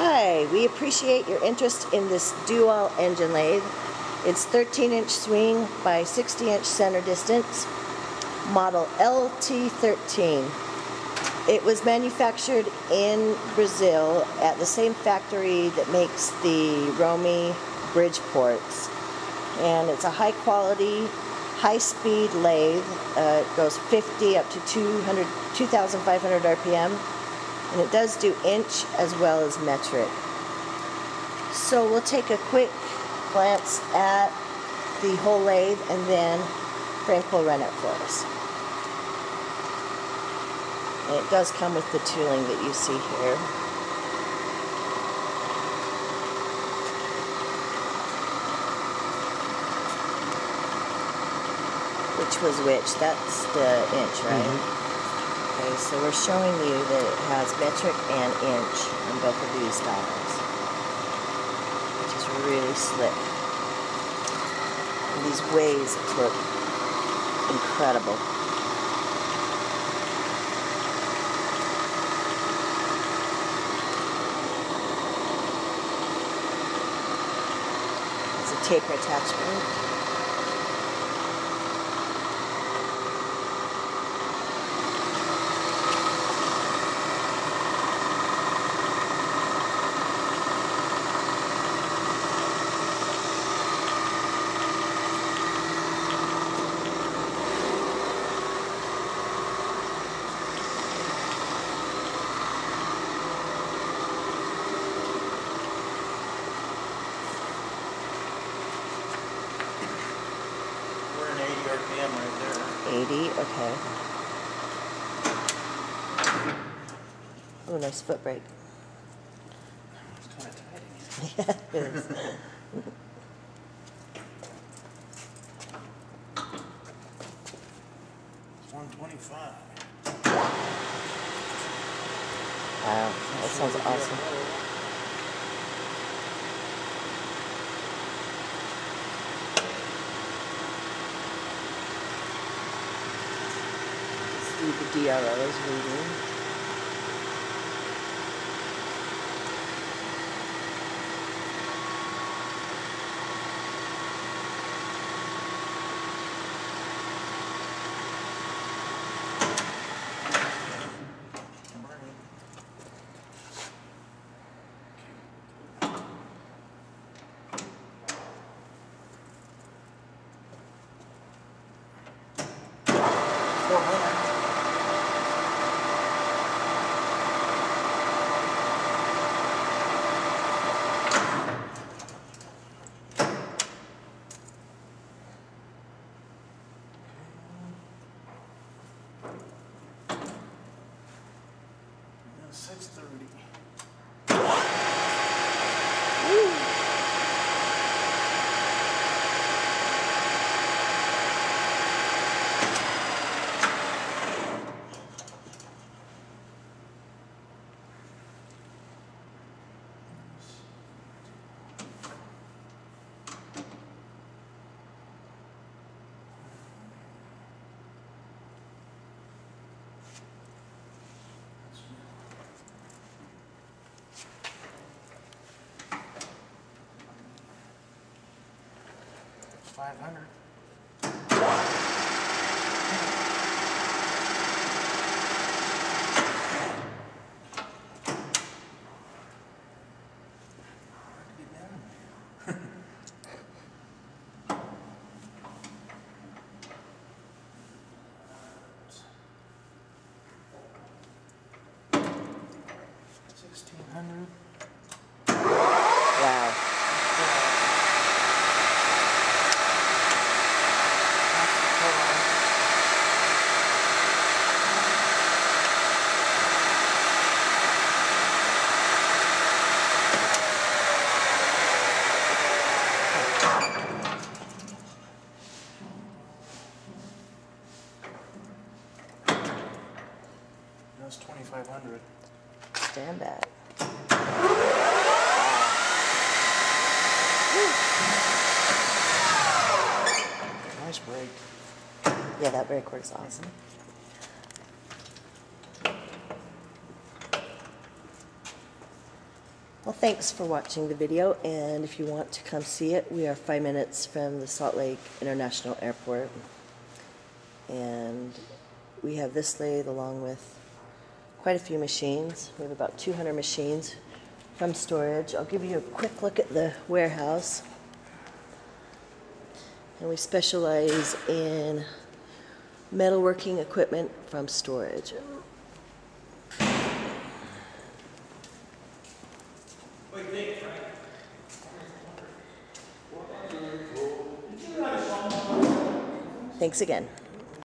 Hi, we appreciate your interest in this DoAll engine lathe. It's 13-inch swing by 60-inch center distance, model LT13. It was manufactured in Brazil at the same factory that makes the Romi Bridgeports. And it's a high quality, high speed lathe. It goes 50 up to 2,500 RPM. And it does do inch as well as metric. So we'll take a quick glance at the whole lathe and then Frank will run it for us. And it does come with the tooling that you see here. Which was which? That's the inch, right? Mm-hmm. Okay, so we're showing you that it has metric and inch on both of these dials, which is really slick. And these ways look incredible. It's a taper attachment. RPM right there. 80, okay. Oh, nice foot brake. It's kind of tight. Yeah, it is. It's 125. Wow, that sounds awesome. See the DRL is reading. $500. $1,600. Wow. That's $2,500. Stand back. Nice brake. Yeah, that brake works awesome. Well, thanks for watching the video, and if you want to come see it, we are 5 minutes from the Salt Lake International Airport. And we have this lathe along with quite a few machines. We have about 200 machines from storage. I'll give you a quick look at the warehouse. And we specialize in metalworking equipment from storage. Thanks again.